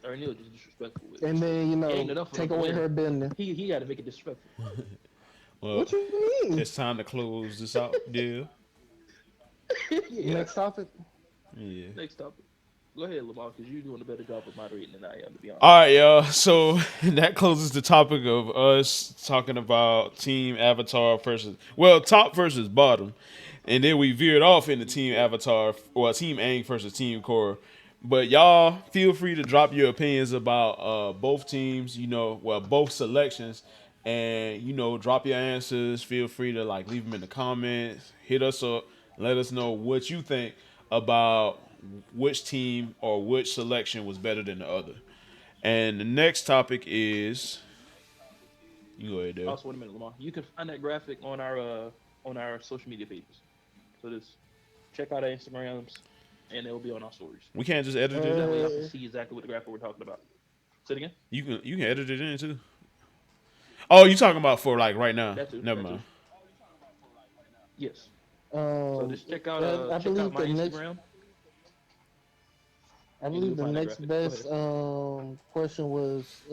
Ernie was just disrespectful with it. And then It ain't enough for them take to away win. her bending. He got to make it disrespectful. Well, What you mean? it's time to close this out. Yeah. Yeah. Next topic. Yeah. Next topic. Go ahead, Lamar, because you're doing a better job of moderating than I am, to be honest. All right, y'all. So that closes the topic of us talking about Team Avatar versus, well, top versus bottom, and then we veered off into Team Yeah. Avatar, well, Team Aang versus Team Korra. But y'all feel free to drop your opinions about both teams. Well, both selections, and drop your answers. Feel free to like leave them in the comments. Hit us up. Let us know what you think about which team or which selection was better than the other. And the next topic is you go ahead, Dale. Also, wait a minute, Lamar. You can find that graphic on our social media pages. So just check out our Instagrams, and it'll be on our stories. We can't just edit it So in. that way y'all can Uh, see exactly what the graphic we're talking about. Say it again. You can edit it in too. Oh, you talking about for like right now? That too. Never That too. mind. Yes. So um, just I check out believe my the next. Instagram, I and believe you'll the find that next graphic. Go best ahead. question was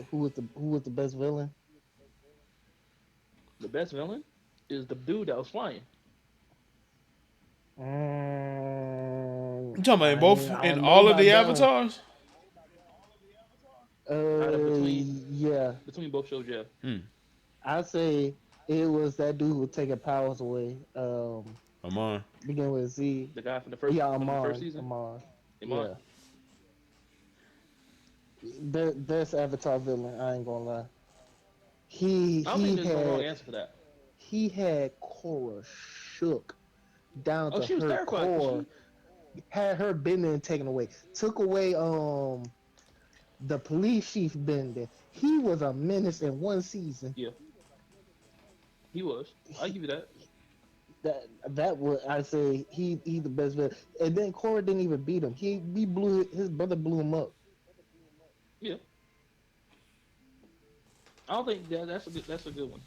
who was the best villain? The best villain is the dude that was flying. You talking about in both I in don't know all of about the that one. avatars? Out of Yeah, between both shows, yeah. Hmm. I say it was that dude who was taking powers away. Amon. Begin with Z. The guy Yeah, from the first Amon. season, Amon. Iman. Yeah, best Avatar villain. I ain't gonna lie. He I don't think he there's no wrong had answer for that. he had Korra shook down Oh, to she was her terrified because core. Had her bending taken away. Took away the police chief bending. He was a menace in one season. yeah, he was. I He, give you that. that would I say he the best villain. And then Korra didn't even beat him. He blew his brother blew him up. Yeah, I don't think that's a good one.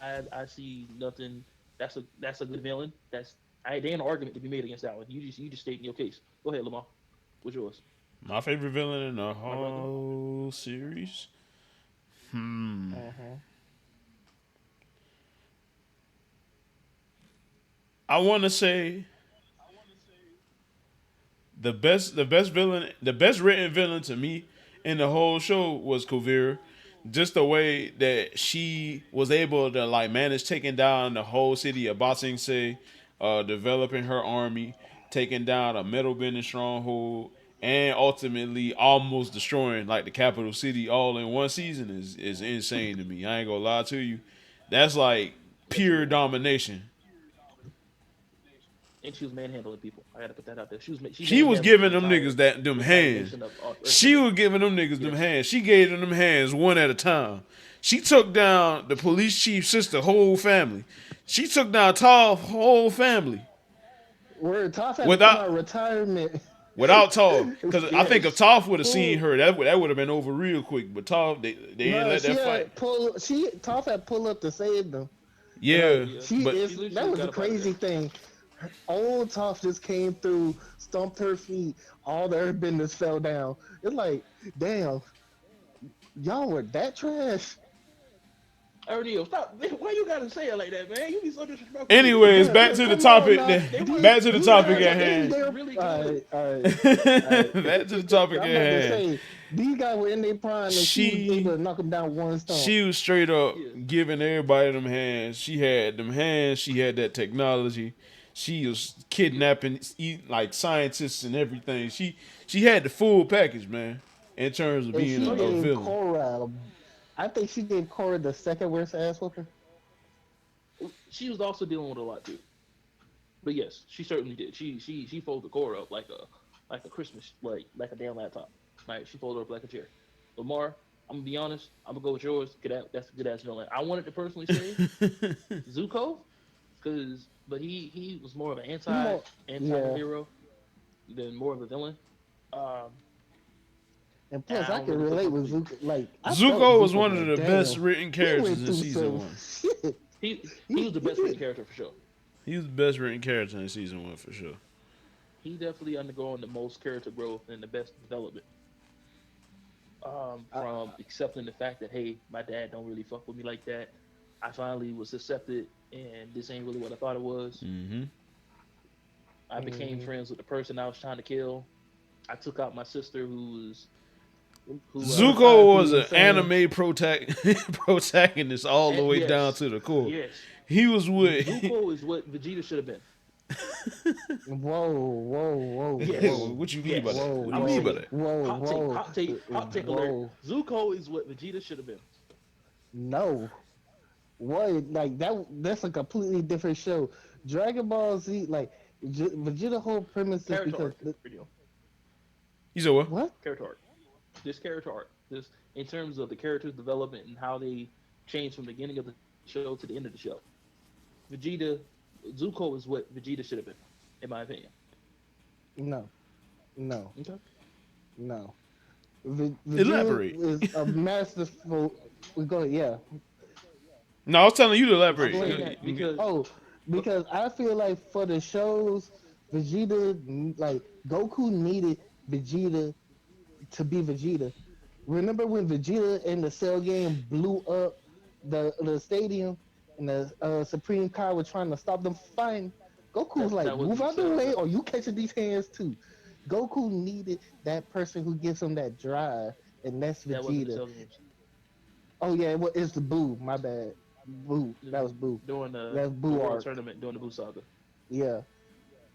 I see nothing. That's a good villain. There ain't an argument to be made against that one. You just stating your case. Go ahead, Lamar. What's yours, My favorite villain in the my brother? whole series. Hmm. Uh-huh. I want to say the best written villain to me in the whole show was Kuvira. Just the way that she was able to like manage taking down the whole city of Ba Sing Se, developing her army, taking down a metal bending stronghold, and ultimately almost destroying like the capital city all in one season is insane to me. I ain't gonna lie to you. That's like That's a good pure one. domination. And she was manhandling people. I got to put that out there. She She was manhandled giving them niggas them the entire hands. nation of She Earthbending. was giving them niggas them Yes. hands. She gave them hands one at a time. She took down the police chief's sister, whole family. She took down Tall whole family Where Toph had to come without out of retirement. without Tall. Because I think if Yes. Toph would have seen Who her, that would have been over real quick. But Toph, they didn't no, let that fight. Toph had pull up to save them. Like Yeah, Yeah. she but She is that literally was got the up out of there. crazy thing. Old Toph just came through, stomped her feet, all the earthbenders fell down. It's like, damn, y'all were that trash. Ernie, stop. Why you gotta say it like that, man? You be so disrespectful with it. anyways, Bruh, back to the come on topic. now. They weren't. Back to the These topic guys They at are were in hand. their really good. alright. Back to the topic at I'm about to hand. say these guys were in their prime and she was able She to knock them down one stomp. She was straight up Yeah. giving everybody them hands. She had them hands. She had that technology. She was Yeah. kidnapping like scientists and everything. She had the full package, man. In terms of And being she Oh a yeah. gave villain. Cora, I think she gave Cora the second worst ass whooping. She was also dealing with a lot too. But yes, she certainly did. She folded the core up like a Christmas like a damn laptop. Right? She folded up like a chair. Lamar, I'm gonna be honest. I'm gonna go with yours. That's a good ass villain. I wanted to personally say Zuko, but he was more of an He more, anti yeah. hero than more of a villain. Um, And and plus, I I don't can really feel relate with comfortable. Zuko. Like, I felt Zuko was Zuko. one of Like, the best damn, written he characters went in through season some one. shit. He was the He best written did. character for sure. He was the best written character in season one for sure. he definitely undergoing the most character growth and the best development. I, From accepting the fact that hey, my dad don't really fuck with me like that. I finally was accepted, and this ain't really what I thought it was. Mm-hmm. I became mhm. friends with the person I was trying to kill. I took out my sister, who Zuko Personality was an insane. anime protagonist all the way down yes, to the core. yes, He was with. Zuko is what Vegeta should have been. Whoa, whoa, whoa, Yes, whoa, What you mean by yes. that? whoa, What do I'm you gonna mean say by whoa, it. that? whoa, Hot take, whoa, hot take alert. whoa. Zuko is what Vegeta should have been. No, what? Like that? That's a completely different show. Dragon Ball Z, like Vegeta whole premise is Character because arc, video, You said what? what? character arc. This character arc, this in terms of the character's development and how they change from the beginning of the show to the end of the show. Vegeta, Zuko is what Vegeta should have been, in my opinion. No, no, Okay. no. Vegeta Elaborate. is a masterful. We go, yeah. No, I was telling you to I'm elaborate. saying that because Oh, but because I feel like for the shows, Vegeta, like Goku needed Vegeta to be Vegeta. Remember when Vegeta in the Cell game blew up the stadium and the Supreme Kai were trying to stop them from fighting? Goku was like, that move wasn't the out the cell. way or you catching these hands too. Goku needed that person who gives him that drive, and that's That wasn't the Vegeta. cell games. Oh yeah, it's the Boo. My bad. Boo. That was Boo. During That's the Boo world arc. tournament during the Buu saga. Yeah,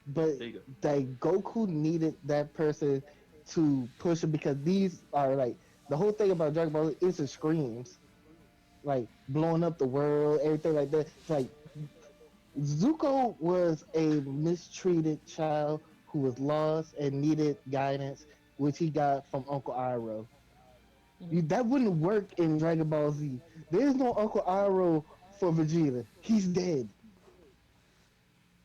but There you go. like Goku needed that person to push him because these are like the whole thing about Dragon Ball is the screams, like blowing up the world, everything like that. It's like Zuko was a mistreated child who was lost and needed guidance, which he got from Uncle Iroh. Hmm. That wouldn't work in Dragon Ball Z. There's no Uncle Iroh for Vegeta. He's dead.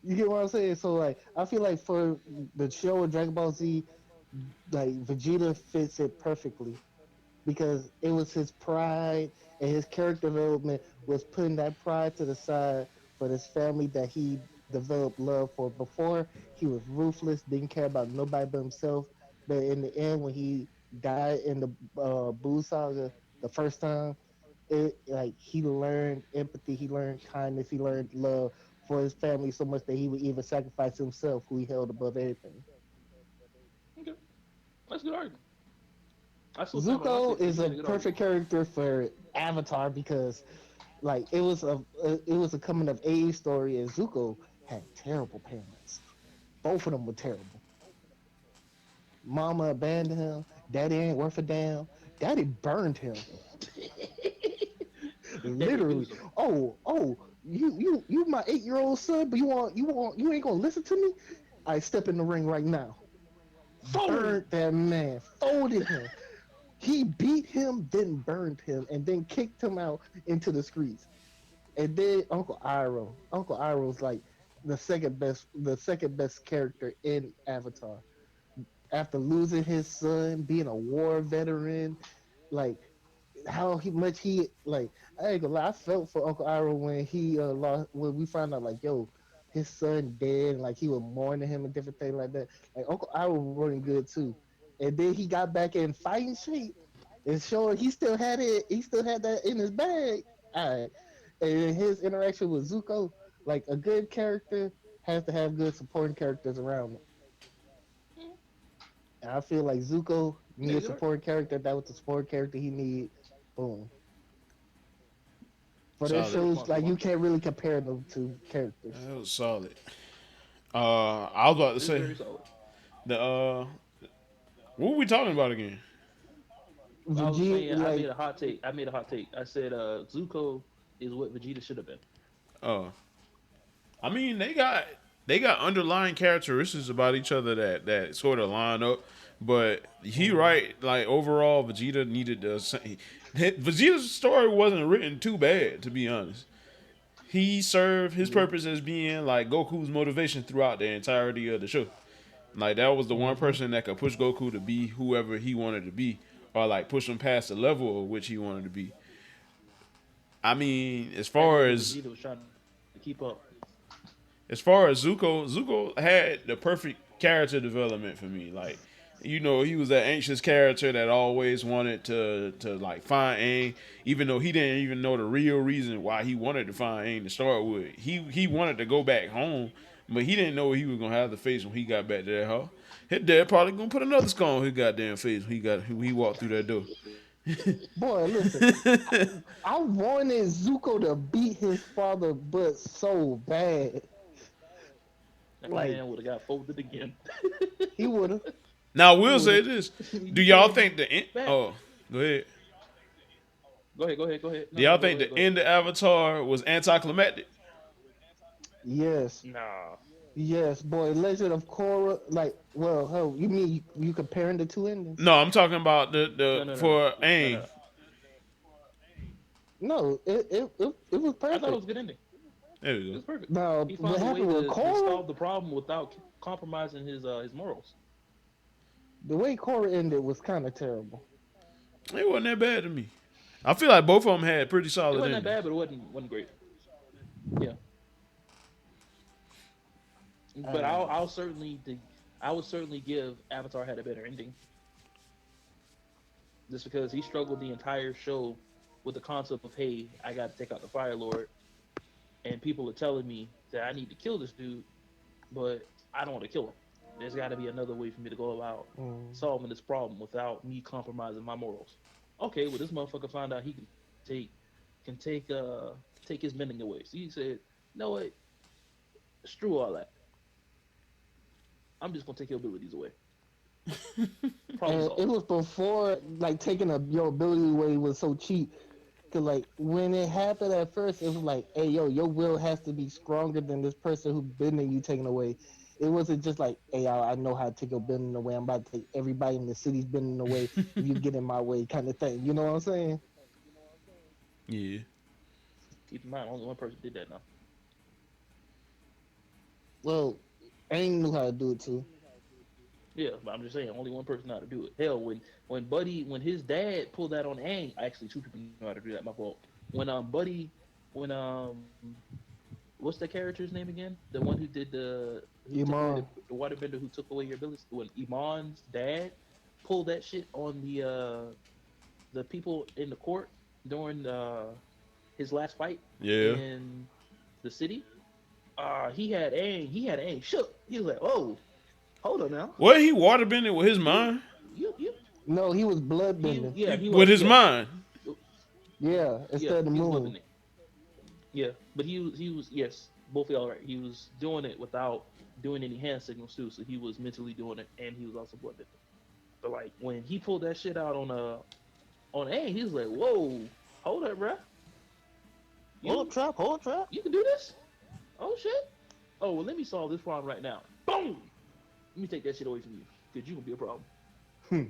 You get what I'm saying? So like, I feel like for the show of Dragon Ball Z, like Vegeta fits it perfectly because it was his pride and his character development was putting that pride to the side for this family that he developed love for. Before he was ruthless, didn't care about nobody but himself. But in the end, when he died in the Buu saga the first time, it like he learned empathy, he learned kindness, he learned love for his family so much that he would even sacrifice himself, who he held above everything. Okay, that's a good argument. I still stand by my Zuko take. You is a made a good perfect argument. character for Avatar because like it was a coming of age story, and Zuko had terrible parents. Both of them were terrible. Mama abandoned him. Daddy ain't worth a damn. Daddy burned him. Daddy Literally. abused him. Oh, you my 8-year-old son, but you ain't gonna listen to me. I step in the ring right now. Fold. Burned that man. Folded him. He beat him, then burned him, and then kicked him out into the streets. And then Uncle Iroh. Uncle Iroh's like the second best character in Avatar. After losing his son, being a war veteran, like how much he like. I ain't gonna lie, I felt for Uncle Iroh when he lost when we found out like yo, his son dead, and like he was mourning him and different things like that. Like Uncle Iroh was running good too, and then he got back in fighting shape and showing he still had it. He still had that in his bag. All right, and his interaction with Zuko, like a good character has to have good supporting characters around it. Mhm. And I feel like Zuko Yeah, needs a good argument. supporting character. That was the supporting character he need. Boom. For their Good Solid. shows, response, like Lamar. you can't really compare them to characters. That was solid. I was about to This is say very solid. the what were we talking about again? I was Vegeta, saying I made like a hot take. I made a hot take. I said Zuko is what Vegeta should have been. Uh, I mean they got underlying characteristics about each other that sort of line up. But he mhm, right, like overall, Vegeta needed the Vegeta's story wasn't written too bad, to be honest. He served his yeah, purpose as being like Goku's motivation throughout the entirety of the show. Like that was the one mhm. person that could push Goku to be whoever he wanted to be, or like push him past the level of which he wanted to be. I mean, as That far level as Vegeta was trying to keep up. as far as Zuko had the perfect character development for me. Like, he was that anxious character that always wanted to like find Aang, even though he didn't even know the real reason why he wanted to find Aang to start with. He wanted to go back home, but he didn't know what he was gonna have to face when he got back to that house. His dad probably gonna put another scar on his goddamn face when he walked through that door. Boy, listen, I wanted Zuko to beat his father, but so bad. That Like man would have got folded again. he would have. Now I He will would say have. this: You Do y'all can't think beat the end? back. Oh, go ahead. Go ahead. Do No, y'all no, think the go ahead. end of Avatar was anticlimactic? Yes, Nah. yes, boy. Legend of Korra. Like, well, hell, you mean you comparing the two endings? No, I'm talking about the No, no, no, no, for no, Aang. no. No, it was I thought it perfect. was a good ending. There we It go. was perfect. Now, He what found a way happened with to Korra? solve the problem without compromising his morals. The way Korra ended was kind of terrible. It wasn't that bad to me. I feel like both of them had pretty It solid wasn't that endings. bad, but it wasn't great. Yeah, but Uh, I would certainly give Avatar had a better ending, just because he struggled the entire show with the concept of, hey, I got to take out the Fire Lord, and people are telling me that I need to kill this dude, but I don't want to kill him. There's got to be another way for me to go about mm. solving this problem without me compromising my morals. Okay, well, this motherfucker found out he take can take his mending away. So he said, "You know what? Screw all that. I'm just gonna take your abilities away. Problem And it solved." was before like taking your ability away was so cheap. Cause like when it happened at first, it was like, hey yo, your will has to be stronger than this person who bending you taking away. It wasn't just like, hey, I know how to take your bending away. I'm about to take everybody in the city's bending away if you get in my way, kind of thing. You know what I'm saying? Yeah. Keep in mind, only one person did that now. Well, Aang knew how to do it too. Yeah, but I'm just saying, only one person know how to do it. Hell, when his dad pulled that on Aang, actually two people know how to do that. My fault. When what's the character's name again? The one who took away Iman. the waterbender who took away your abilities. When Iman's dad pulled that shit on the people in the court during his last fight Yeah. in the city, he had Aang shook. He was like, "Oh, hold on now, Well, he waterbending with his mind. you No, he was blood he bending. yeah he With was his yeah mind. Yeah, yeah instead of the he was moon. living it yeah, but he was yes, both of y'all right. He was doing it without doing any hand signals too, so he was mentally doing it and he was also blood bending. But like when he pulled that shit out on Aang, he was like, "Whoa, hold up, bruh. Hold You trap, hold trap. you can do this? Oh shit! Oh well, let me solve this problem right now. Boom! Let me take that shit away from you, because you gonna be a problem." Hmm.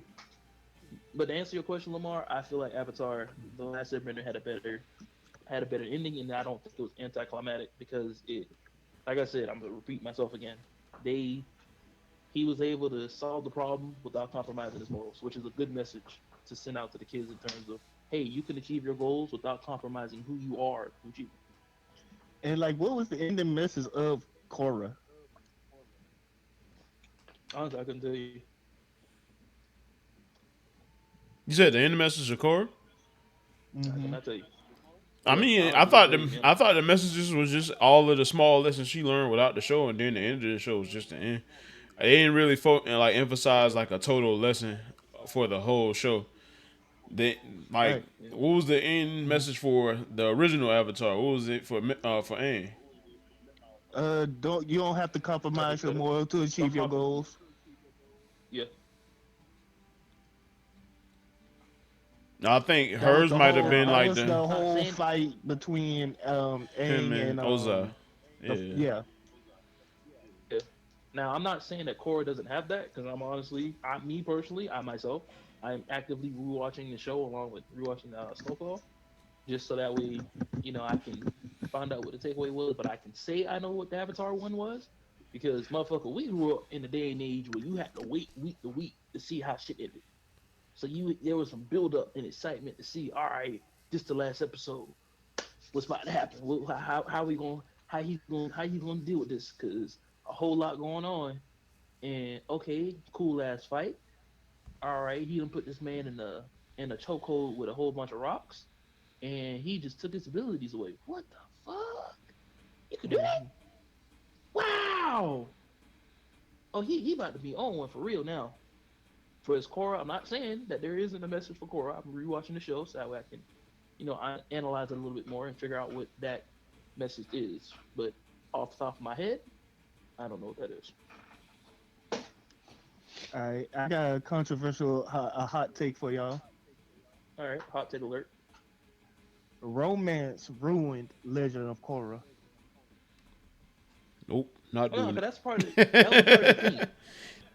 But to answer your question, Lamar, I feel like Avatar: The Last Airbender had a better ending, and I don't think it was anticlimactic because like I said, I'm gonna repeat myself again. They he was able to solve the problem without compromising his morals, which is a good message to send out to the kids in terms of, hey, you can achieve your goals without compromising who you are to achieve them. And like, what was the ending message of Korra? Honestly, I couldn't tell you. You said the end message of Korra? I Mm-hmm. cannot tell you. I I mean, I honestly couldn't thought tell you, the man. I thought the messages was just all of the small lessons she learned without the show, and then the end of the show was just the end. They didn't really like emphasize like a total lesson for the whole show. They like Right. Yeah. what was the end Mm-hmm. message for the original Avatar? What was it for Aang? Don't you don't have to Like I compromise your said, moral to don't achieve your compromise. goals. Yeah. I think That was hers the might have whole. been That Now, like was the the I'm not whole saying fight between him Aang and and Ozai. the Yeah. yeah. yeah. Now, I'm not saying that Korra doesn't have that because I'm honestly, me personally, I myself, I'm actively rewatching the show along with rewatching Snowfall, just so that way, I can find out what the takeaway was. But I can say I know what the Avatar one was because motherfucker, we grew up in a day and age where you had to wait week to week to see how shit ended. So there was some build up and excitement to see. All right, this the last episode. What's about to happen? How we going? How you going to deal with this? Cause a whole lot going on, And okay, cool ass fight. All right, he done put this man in a chokehold with a whole bunch of rocks, and he just took his abilities away. What the fuck? You could do that? Mhm. Wow. Oh, he about to be on one for real now. For his Korra, I'm not saying that there isn't a message for Korra. I'm rewatching the show so that way I can, I analyze it a little bit more and figure out what that message is. But off the top of my head, I don't know what that is. All right, I got a controversial, a hot take for y'all. All right, hot take alert. Romance ruined Legend of Korra. Nope, not Oh, no, doing because that's part of that was a part of the it. theme.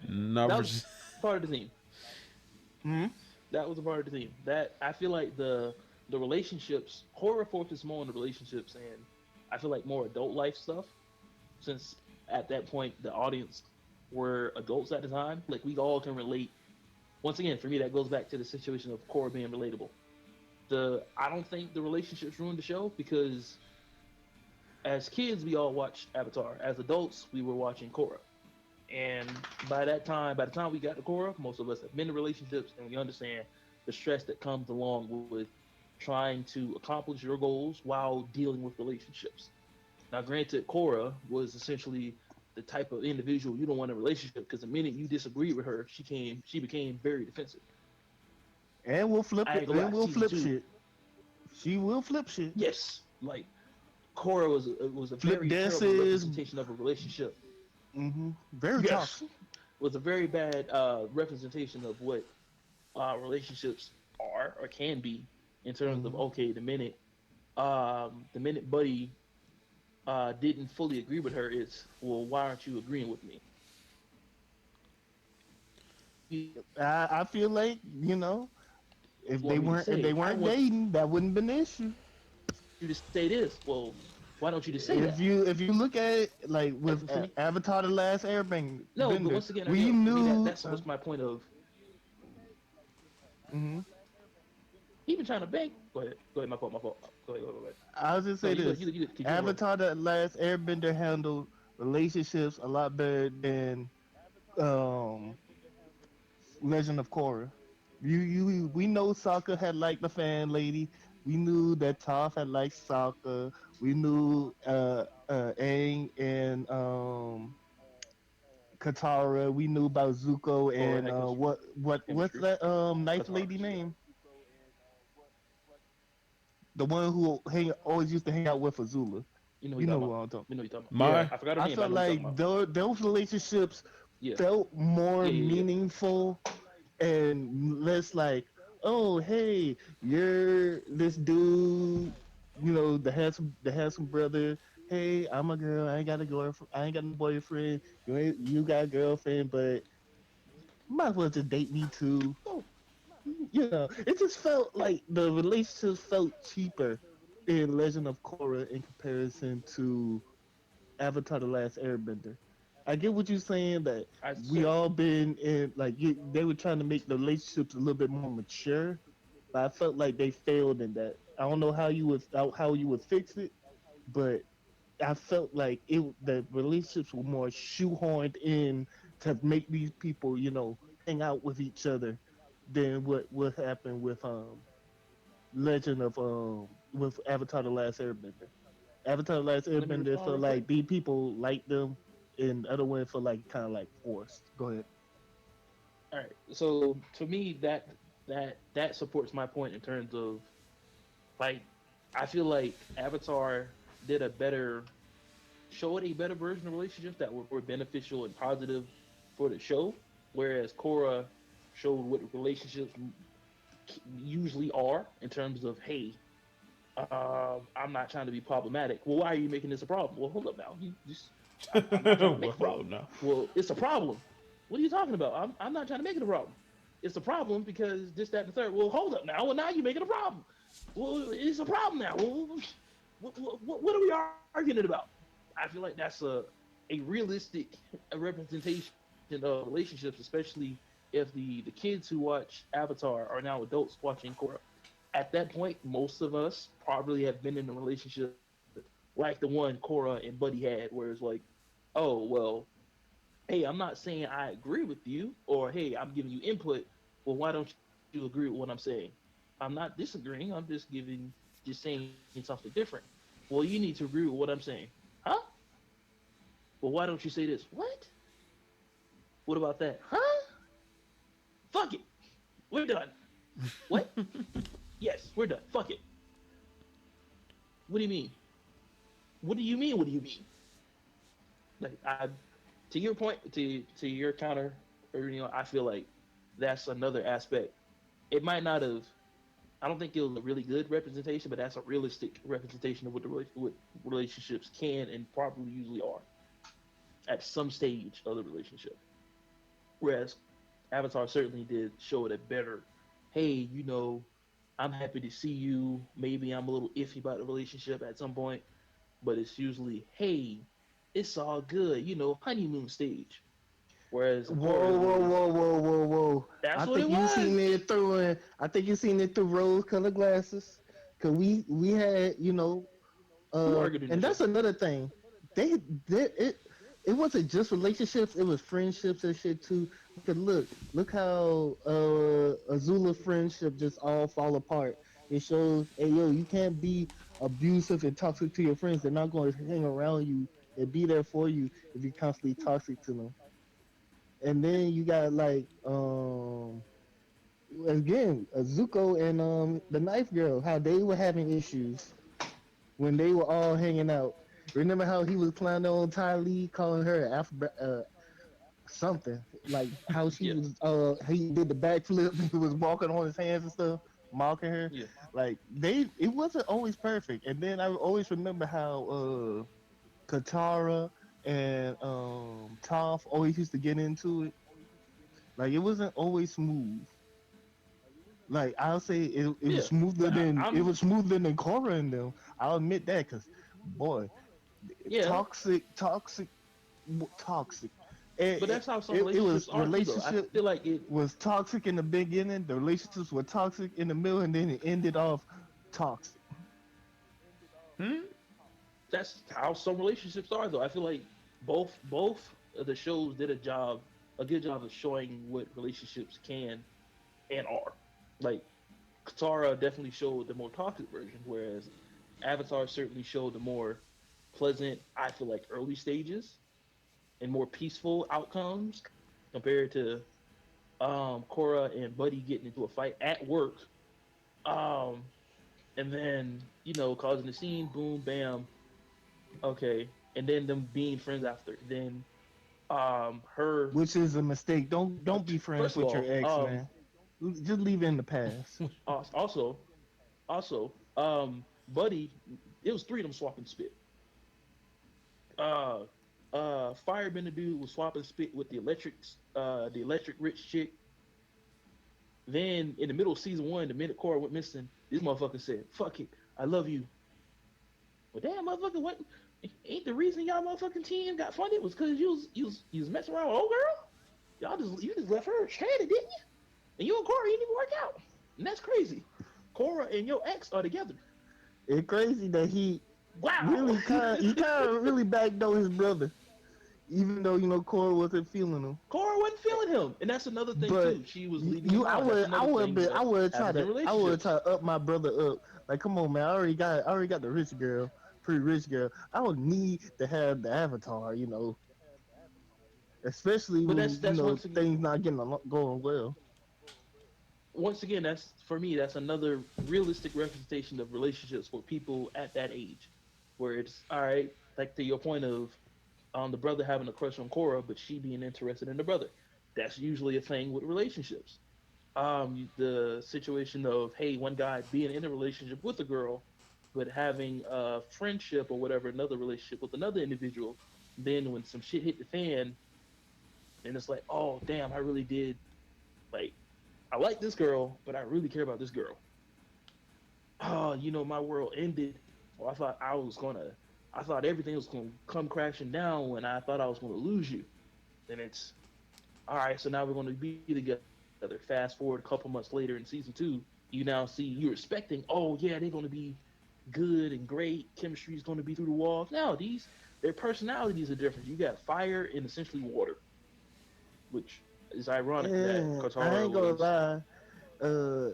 Not That for. was part of the theme. Hmm. That was a part of the theme. That I feel like the relationships horror focuses more on the relationships and I feel like more adult life stuff since at that point the audience were adults at the time. Like we all can relate. Once again, for me, that goes back to the situation of Korra being relatable. The I don't think the relationships ruined the show because as kids we all watched Avatar. As adults, we were watching Korra. And by the time we got to Korra, most of us have been in relationships and we understand the stress that comes along with trying to accomplish your goals while dealing with relationships. Now, granted, Korra was essentially the type of individual you don't want in a relationship because the minute you disagreed with her, she became very defensive. And we'll flip I it. ain't gonna lie, And we'll season flip two, shit. She will flip shit. yes, like Korra was a Flip very terrible dances. representation of a relationship. Very Yes, toxic. was a very bad representation of what relationships are or can be in terms of Hmm. okay, the minute Buddy didn't fully agree with her, it's well, why aren't you agreeing with me? You I feel like want me to if they say I weren't want dating, that wouldn't been an issue. you to say this. Well, why don't you just say that? If you look at it like with For me, Avatar: The Last Airbender, no. But once again, we Ariel, for me knew. that's what's my point of Mhm. he been trying to beg. Go ahead, my fault, my fault. Go ahead. I'll just No, say this: you good, cause you were Avatar: The Last Airbender handled relationships a lot better than um, Legend of Korra. We know Sokka had liked the fan lady. We knew that Toph had liked Sokka. We knew Aang and Katara. We knew about Zuko Korra and had what's chemistry. that knife Katara, lady name? The one who always used to hang out with Azula. you know who You you know talking who about. I'm talking. You know who you talking about. Yeah, My I forgot her I name. But I felt know who you like talking about. those relationships Yeah, felt more yeah. meaningful and less like, oh hey, you're this dude, the handsome brother. Hey, I'm a girl. I ain't got a girlfriend. I ain't got no boyfriend. You got a girlfriend, but might as well just date me too. Oh, It just felt like the relationships felt cheaper in Legend of Korra in comparison to Avatar: The Last Airbender. I get what you're saying that I we so all been in they were trying to make the relationships a little bit more mature, but I felt like they failed in that. I don't know how you would fix it, but I felt like the relationships were more shoehorned in to make these people, hang out with each other than what happened with Legend of with Avatar: The Last Airbender. Avatar: The Last let me Airbender respond felt real quick. like these people liked them, and the other one felt like kind of like forced. Go ahead. All right. So to me, that supports my point in terms of like I feel like Avatar did a better showed a better version of relationships that were beneficial and positive for the show, whereas Korra showed what relationships usually are in terms of hey, I'm not trying to be problematic. Well, why are you making this a problem? Well, hold up now. You just I'm not trying to make well, a hold problem. on now. Well, it's a problem. What are you talking about? I'm not trying to make it a problem. It's a problem because this, that, and the third. Well, hold up now. Well, now you're making a problem. Well, it's a problem now. Well, what are we arguing about? I feel like that's a realistic representation of relationships, especially if the kids who watch Avatar are now adults watching Korra. At that point, most of us probably have been in a relationship like the one Korra and Buddy had, where it's like, oh well, hey, I'm not saying I agree with you, or hey, I'm giving you input. Well, why don't you agree with what I'm saying? I'm not disagreeing. I'm just saying something different. Well, you need to agree with what I'm saying, huh? Well, why don't you say this? What? What about that? Huh? Fuck it. We're done. What? Yes, we're done. Fuck it. What do you mean? What do you mean? What do you mean? Like to your point, to your counter, or I feel like that's another aspect. It might not have. I don't think it was a really good representation, but that's a realistic representation of what relationships can and probably usually are at some stage of the relationship. Whereas Avatar certainly did show it a better. Hey, I'm happy to see you. Maybe I'm a little iffy about the relationship at some point, but it's usually, hey, it's all good, honeymoon stage. Whereas in Korra, Whoa, it whoa, was, whoa, whoa, whoa, whoa! that's I what it think you was. seen it through. I think you seen it through rose-colored glasses. Cause we had Who argued in the and show? that's another thing. They it wasn't just relationships. It was friendships and shit too. Cause look how Azula friendship just all fall apart. It shows, hey yo, you can't be abusive and toxic to your friends. They're not going to hang around you and be there for you if you're constantly toxic to them. And then you got like again Zuko and the knife girl, how they were having issues when they were all hanging out. Remember how he was clowning on Ty Lee, calling her something like how she Yeah, was he did the backflip and he was walking on his hands and stuff, mocking her. yeah, Like it wasn't always perfect. And then I always remember how Katara and Toph always used to get into it. Like it wasn't always smooth. Like I'll say it was yeah. smoother But than I'm Korra and them. I'll admit that because boy, yeah. toxic, toxic. But It, that's how some it relationships was are too, though. I relationship feel like it. was toxic in the beginning. The relationships were toxic in the middle, and then it ended off toxic. Hmm? That's how some relationships are, though. I feel like both of the shows did a good job of showing what relationships can and are. Like Katara definitely showed the more toxic version, whereas Avatar certainly showed the more pleasant, I feel like, early stages and more peaceful outcomes compared to Korra and Buddy getting into a fight at work. Um, and then, causing the scene, boom, bam, okay. And then them being friends after. Then her Which is a mistake. Don't be friends first of with your all, ex, man. Just leave it in the past. also Buddy, it was three of them swapping spit. Uh Firebender dude was swapping spit with the electric rich chick. Then in the middle of season one, the minute Korra went missing, this motherfucker said, "Fuck it, I love you." Well, damn, motherfucker, what? Ain't the reason y'all motherfucking team got funded was because you was messing around with old girl? You just left her stranded, didn't you? And you and Korra didn't even work out, and that's crazy. Korra and your ex are together. It's crazy that Wow. he kind of really backdoored his brother, even though Cora wasn't feeling him. Korra wasn't feeling him, and that's another thing But too. She was leading him on. That's I another would thing be that happens in I would relationships. try to up my brother up. Like, come on, man, I already got the rich girl, pretty rich girl. I don't need to have the avatar, especially But when that's things not going well. once again, that's for me. That's another realistic representation of relationships for people at that age, where it's all right. Like to your point of the brother having a crush on Korra, but she being interested in the brother. That's usually a thing with relationships. The situation of hey, one guy being in a relationship with a girl, but having a friendship or whatever, another relationship with another individual. Then when some shit hit the fan, and it's like, oh damn, I really did like I like this girl, but I really care about this girl. Oh, my world ended. Or I thought everything was gonna come crashing down when I thought I was gonna lose you. Then it's all right. So now we're gonna be together. Fast forward a couple months later in season two, you now see you're expecting. Oh yeah, they're gonna be good and great. Chemistry is gonna be through the walls. Now their personalities are different. You got fire and essentially water. which is ironic that And I Katara ain't gonna was. lie, uh,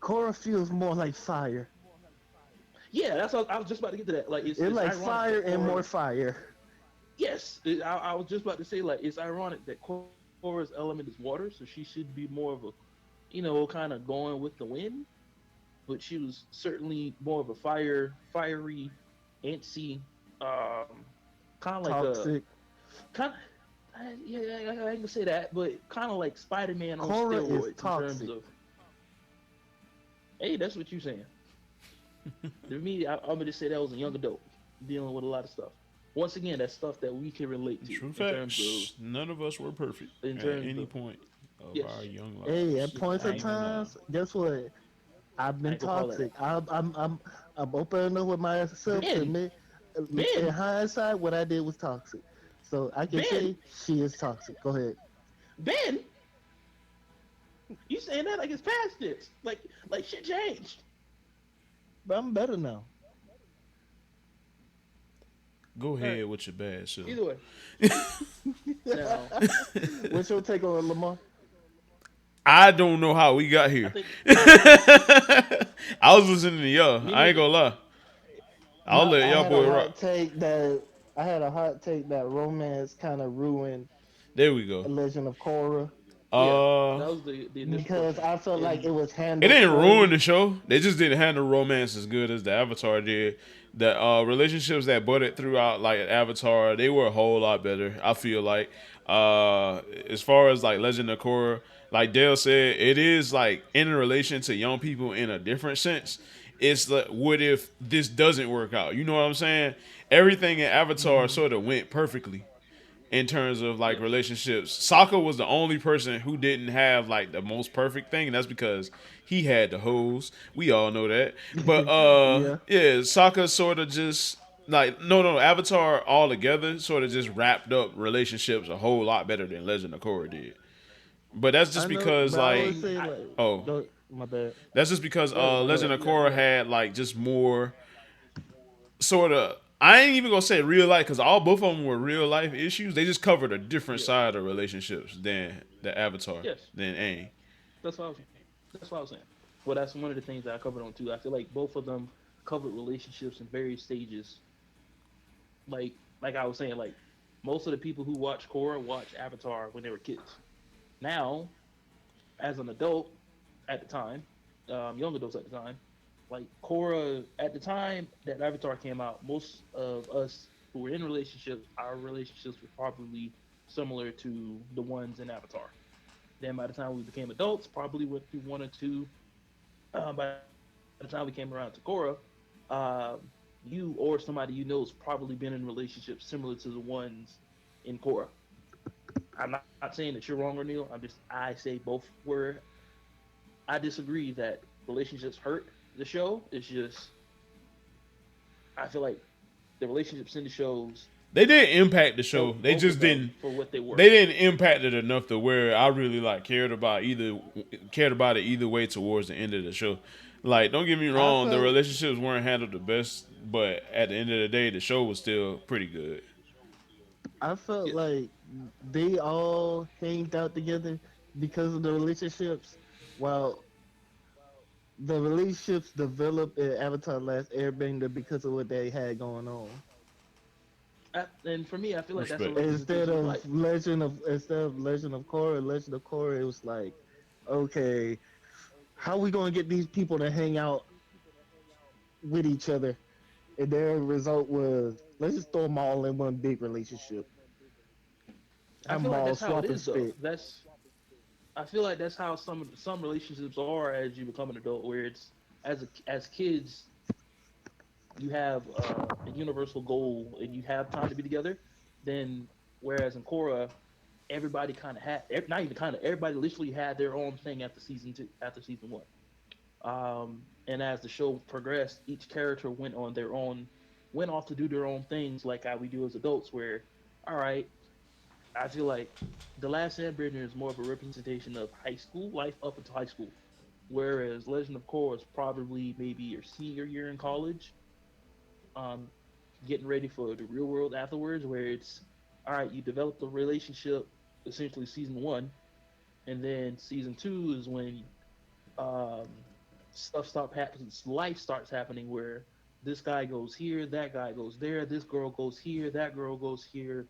Korra feels more like fire. Yeah, that's what I was just about to get to that. Like It's it's like ironic fire that and more Korra. fire. Yes, I was just about to say like it's ironic that Korra's element is water, so she should be more of a, kind of going with the wind, but she was certainly more of a fiery, antsy, um, kind of like a Toxic. kind of. Yeah, I ain't gonna say that, but kind of like Spider-Man on Korra is steroids in terms toxic. of. Hey, that's what you're saying. To me, I'm gonna just say that was a young adult dealing with a lot of stuff. Once again, that's stuff that we can relate to True in terms of facts. None of us were perfect in at terms any of point of our yes, young Hey, lives. at points I of ain't, Even now. times, guess what? I've I been ain't gonna call that toxic. I'm open enough with myself to Ben. admit, in Ben, hindsight, what I did was toxic. So I can Ben, say she is toxic. Go ahead. Ben. You saying that like it's past tense, like shit changed. But I'm better now. Go All right. ahead with your bad self. Either way, now What's your take on it, Lamar? I don't know how we got I here. think I was listening to y'all. me I ain't neither. gonna lie. I'll let I y'all had a boy rock. hot take that I had a hot take that romance kind of ruined There we go. a Legend of Korra Yeah, Uh, that was the initial because push, I felt like it and was it handled didn't ruin the poorly. show. They just didn't handle romance as good as the Avatar did. The relationships that budded throughout like Avatar, they were a whole lot better. I feel like, as far as like Legend of Korra, like Dale said, it is like in relation to young people in a different sense. It's like, what if this doesn't work out? You know what I'm saying? Everything in Avatar Hmm. sort of went perfectly in terms of like yes, relationships. Sokka was the only person who didn't have like the most perfect thing, and that's because he had the hoes. We all know that. But Yeah, yeah, Sokka sort of just like no Avatar altogether sort of just wrapped up relationships a whole lot better than Legend of Korra did. But that's just I know, because but I would like and say I like, oh go, my bad. that's just because go ahead, go ahead. Go Legend ahead. of You Korra got it. had like just more sort of. I ain't even gonna say real life because all both of them were real life issues. They just covered a different Yeah, side of relationships than the Avatar yes, than Aang. that's what I was. That's what I was saying. Well, that's one of the things that I covered on too. I feel like both of them covered relationships in various stages. Like I was saying, like most of the people who watch Korra watch Avatar when they were kids. Now, as an adult at the time, young adults at the time, like Korra at the time that Avatar came out, most of us who were in relationships, our relationships were probably similar to the ones in Avatar. Then by the time we became adults, probably went through one or two. By the time we came around to Korra, uh, you or somebody you know has probably been in relationships similar to the ones in Korra. I'm not saying that you're wrong or Neil. I say both were. I disagree that relationships hurt the show. It's just I feel like the relationships in the shows They didn't impact the show. helped They both just of them didn't. for what they They were. didn't impact it enough to where I really like cared about it either way towards the end of the show. Like, don't get me I wrong, the felt relationships weren't handled the best, but at the end of the day, the show was still pretty good. I felt Yes, like they all hanged out together because of the relationships, while the relationships developed in Avatar: Last Airbender because of what they had going on. and for me, I feel like that's a Respect. representation of life. Instead of Legend of Korra, it was like, okay, how we gonna get these people to hang out with each other? And their result was, let's just throw them all in one big relationship. I I'm feel like ball that's how it swap and is though. spit. That's I feel like that's how some relationships are as you become an adult, where it's as kids you have a universal goal and you have time to be together. Then whereas in Korra, everybody kind of had not even kind of everybody literally had their own thing after season two, after season one. And as the show progressed, each character went off to do their own things, like how we do as adults. Where, all right, I feel like the Last Airbender is more of a representation of high school life up until high school, whereas Legend of Korra is probably maybe your senior year in college, um, getting ready for the real world afterwards, where it's all right, you developed a relationship. essentially season one, and then season two is when um, stuff start happening. Life starts happening where this guy goes here, that guy goes there, this girl goes here, that girl goes here,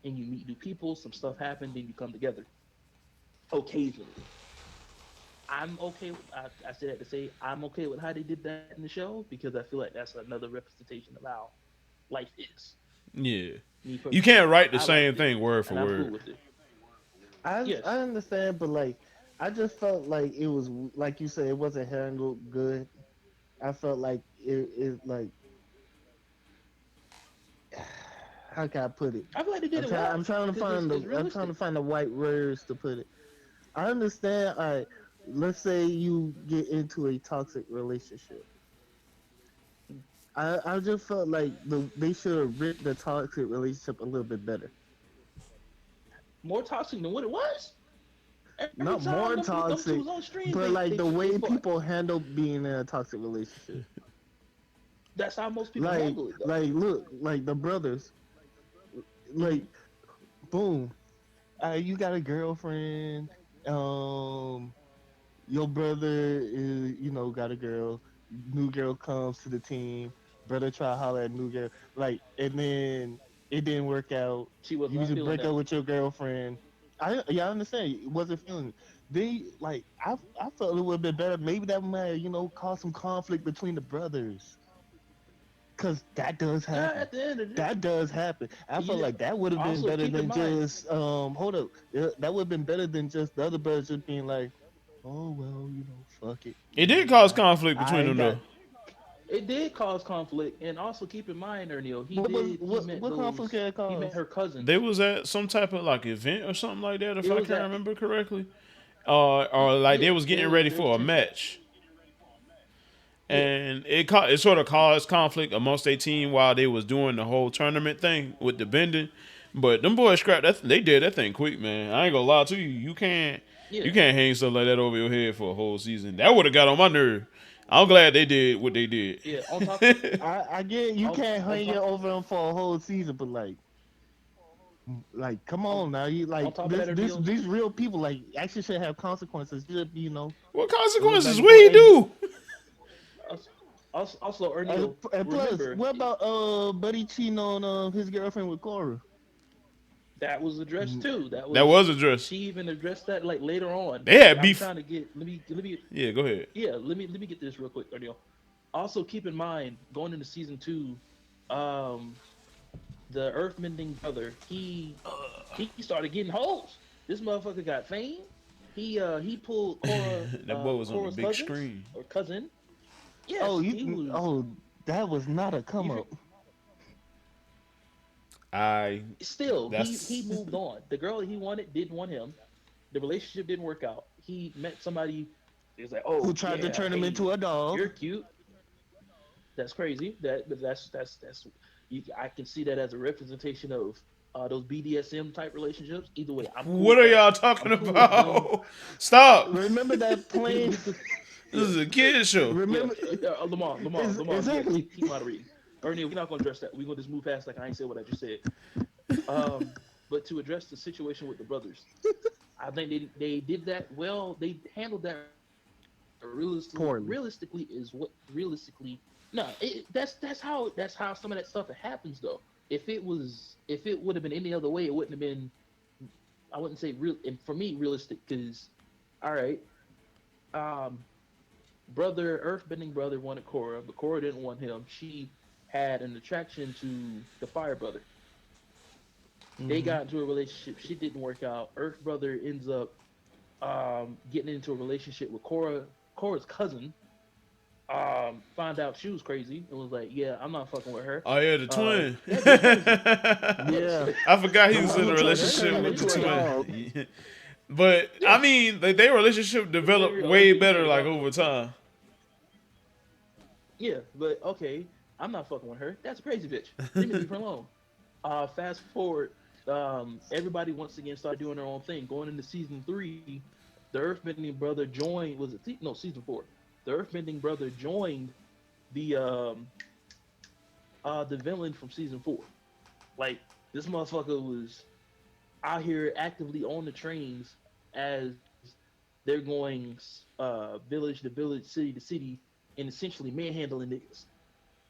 and you meet new people. Some stuff happened, then you come together. Occasionally, I'm okay. I say that to say I'm okay with how they did that in the show because I feel like that's another representation of how life is. Yeah. Me You personally, can't write the I liked same it, thing word for and I'm cool word. with it. I Yes, understand, but like I just felt like it was like you said, it wasn't handled good. I felt like it like how can I put it? I feel like they did it I'm well trying to because find it's I'm trying realistic. to find the right words to put it. I understand. Let's say you get into a toxic relationship. I just felt like they should have written the toxic relationship a little bit better. More toxic than what it was. Every Not time more them two was toxic, on stream, but they like the they way fought. people handle being in a toxic relationship. That's how most people handle it, though. Look, like the brothers, like Hmm. boom, you got a girlfriend. Um, your brother is, got a girl. New girl comes to the team. Brother try to holler at new girl, like, and then it didn't work out. She was You not should feeling break that. up with your girlfriend. Yeah, I understand. It wasn't feeling it. They like I felt a little bit better. Maybe that might cause some conflict between the brothers, cause that does happen. At the end of the day, That does happen. I felt you like that would have been also better keep in than mind. just hold up. Yeah, that would have been better than just the other brothers just being like, oh well, fuck it. It did cause conflict I between ain't them got though. It did cause conflict, and also keep in mind, Ernil, what conflict can it he met cause? her They cousins. was at some type of like event or something like that, if It I was can that remember correctly. Or like yeah, they was getting ready there's for a tension. match, Yeah, and it sort of caused conflict amongst their team while they was doing the whole tournament thing with the bending. But them boys scrapped that. They did that thing quick, man. I ain't gonna lie to you. You yeah, can't hang stuff like that over your head for a whole season. That would have got on my nerve. I'm glad they did what they did. yeah. On top, I get you can't on hang it top, over them for a whole season, but like come on, on now, you on like top of that, Ernil, these real people like actually should have consequences. You should What a little back consequences? and What forth. he do? also Ernil, And plus, remember what about Buddy cheating on his girlfriend with Korra? that was addressed Mm, too. That was addressed. She even addressed that like later on. They had I'm beef. trying to get let me Yeah, go ahead. yeah let me get this real quick, Ernil. Also, keep in mind going into season two, um, the Earthbending brother, he started getting hoes. This motherfucker got fame. He pulled That boy was on the Cora's big cousins screen. or cousin. Oh, Yes, he was. that was not a You come up. I still he that's moved on. The girl he wanted didn't want him. The relationship didn't work out. He met somebody. He was like, Who oh tried to yeah, turn him hey, into a dog? you're cute. That's crazy. That's I can see that as a representation of those BDSM type relationships. Either way, I'm cool what with are that. y'all I'm talking cool with them. about? Stop. Remember that plane? This Yeah, is a kid show. yeah. Remember Lamar. Yeah, exactly. keep moderating. Ernie, we're not gonna address that. We're gonna just move past like I ain't say what I just said. Um, but to address the situation with the brothers, I think they did that well. They handled that Poorly. realistically is what realistically. No, that's how some of that stuff happens though. If it would have been any other way, it wouldn't have been. I wouldn't say real. And for me, realistic because, all right, um, Earthbending brother wanted Korra, but Korra didn't want him. She had an attraction to the Fire brother. They Hmm. got into a relationship. She didn't work out. Earth brother ends up getting into a relationship with Korra's cousin. Found out she was crazy and was like, "Yeah, I'm not fucking with her." Oh yeah, the twin. That bitch crazy. Yes. Yeah, I forgot he the was one in a who tried to Her turn relationship him with the cousin, into a yeah, dog. twin. But I yeah. mean, like, their relationship developed way Literally, he better made a like dog over joke. time. Yeah, but okay, I'm not fucking with her. That's a crazy bitch. Let me leave her alone. Fast forward, everybody once again started doing their own thing. Going into season three, the Earthbending brother joined. Was it no season four? The Earthbending brother joined the the villain from season four. Like this motherfucker was. out here actively on the trains as they're going village to village, city to city, and essentially manhandling niggas,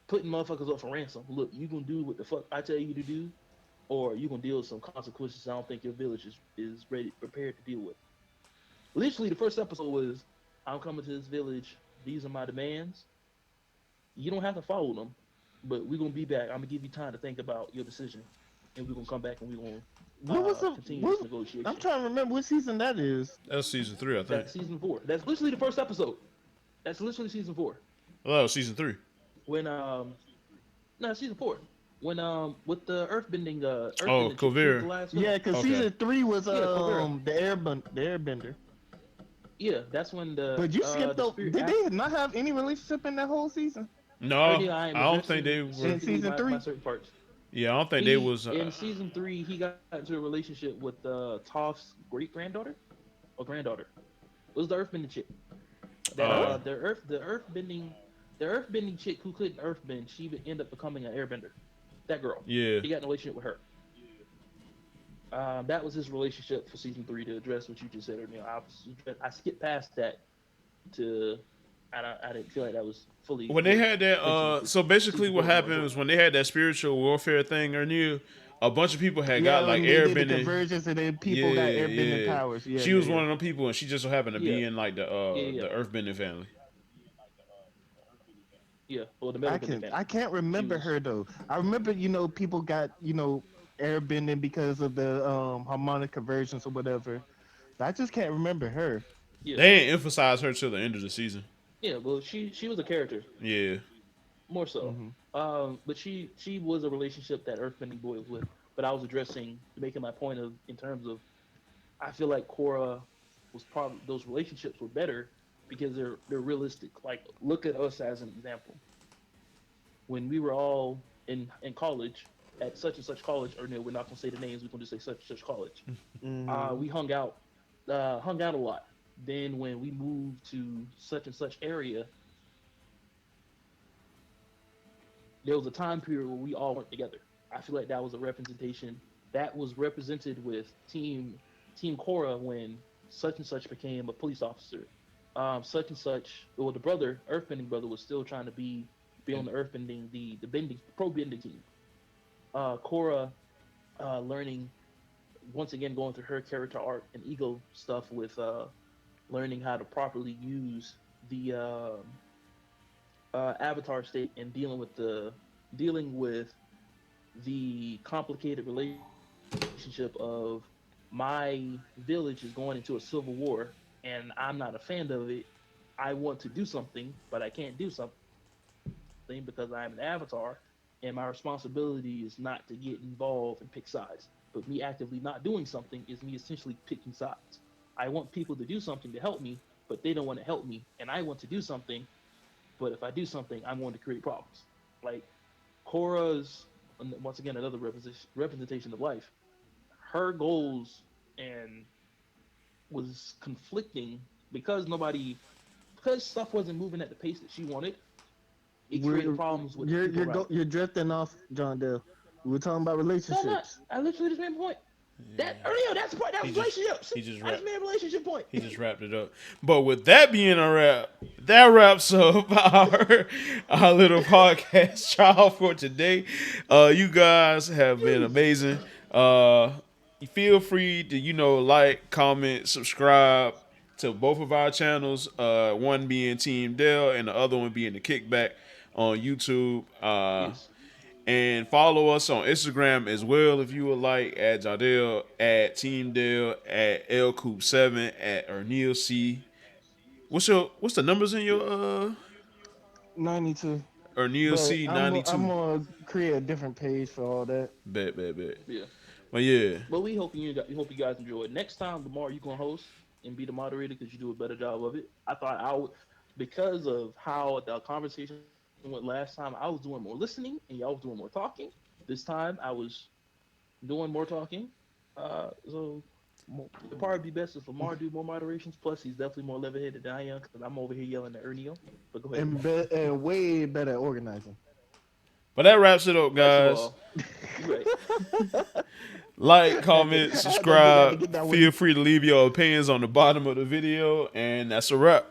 putting motherfuckers up for ransom. Look, you gonna do what the fuck I tell you to do, or you gonna deal with some consequences I don't think your village is ready prepared to deal with. Literally, the first episode was, I'm coming to this village. These are my demands. You don't have to follow them, but we're gonna be back. I'm gonna give you time to think about your decision, and we're gonna come back and we're gonna What was the continue this what? I'm negotiation. trying to remember what season that is. That's season 3, I think. That's season four. That's literally the first episode. That's literally season four. Oh, that was season 3. When no, season four. When with the Oh, earthbending chick, she was the Kovir. last villain. Yeah, because Okay. season 3 was Yeah, Korra. the Airbender. Yeah, that's when But you skipped the though. spirit. Did they not have any relationship in that whole season? No, Earlier, I am I don't think addressing they were. In specifically season my 3? certain parts. Yeah, I don't think they He was. in season three, he got into a relationship with Toph's great granddaughter or granddaughter. It was the earthbending chick. That Uh, the earthbending chick who couldn't earthbend, she would end up becoming an airbender. That girl. yeah. He got in a relationship with her. That was his relationship for season three. To address what you just said earlier, I skipped past that to. I didn't feel like that was fully. When they had that, so basically season what four was happened more was when they had that spiritual warfare thing or new, a bunch of people had got Yeah, like when they did the airbending. convergence and then Yeah, people got airbending yeah. powers. Yeah, She yeah, was yeah. one of them people, and she just so happened to yeah, be in like yeah, the yeah, earthbending family. yeah. Or the metal bending family. I can't She remember was her though. I remember people got airbending because of the harmonic conversions or whatever. But I just can't remember her. yeah, They didn't emphasize her till the end of the season. yeah. Well, she was a character Yeah, more so. Hmm. But she was a relationship that Earthbending Boy was with. But I was addressing, making my point of in terms of, I feel like Korra was probably those relationships were better because they're realistic. Like look at us as an example. When we were all in college at such and such college, or no, we're not gonna say the names. We're gonna just say such and such college. Hmm. We hung out a lot. Then when we moved to such and such area, there was a time period where we all weren't together. I feel like that was a representation that was represented with Team Korra when such and such became a police officer. Such and such, well, the brother, Earthbending brother, was still trying to be on the Earthbending, the bending pro bending team. Korra learning once again going through her character arc and ego stuff with learning how to properly use the avatar state and dealing with the complicated relationship of my village is going into a civil war and I'm not a fan of it. I want to do something, but I can't do something because I am an avatar and my responsibility is not to get involved and pick sides. But me actively not doing something is me essentially picking sides. I want people to do something to help me, but they don't want to help me, and I want to do something, but if I do something, I'm going to create problems. Like Korra's, once again, another representation of life. Her goals and was conflicting because stuff wasn't moving at the pace that she wanted. It created We're, problems with the people around her. you're drifting off, John Dale. We were talking about No, I'm not. relationships. I literally just made a point. That earlier, that's the point. That he was just relationships. he just I just wrapped made a relationship point. he just wrapped it up. But with that being a wrap, that wraps up our little podcast trial for today. You guys have been amazing. Feel free to like, comment, subscribe to both of our channels. One being Team Dell and the other one being the Kickback on YouTube. Yes. And follow us on Instagram as well if you would like, at Jardel, at Team Dell, at LCoop7, at Ernil C. What's the numbers in your 92. Ernil But C I'm 92? gonna create a different page for all that. Bet. Yeah. But yeah. But we hope you guys enjoy it. Next time, Lamar, you gonna host and be the moderator because you do a better job of it. I thought I would, because of how the conversation went last time. I was doing more listening and y'all was doing more talking. This time I was doing more talking. So it'd probably be best if Lamar do more moderations. Plus, he's definitely more level-headed than I am because I'm over here yelling at Ernio. But go ahead. And way better at organizing. But that wraps it up, First of guys. all, you're right. Like, I had to- comment, I had to get subscribe. that one. Feel free to leave your opinions on the bottom of the video, and that's a wrap.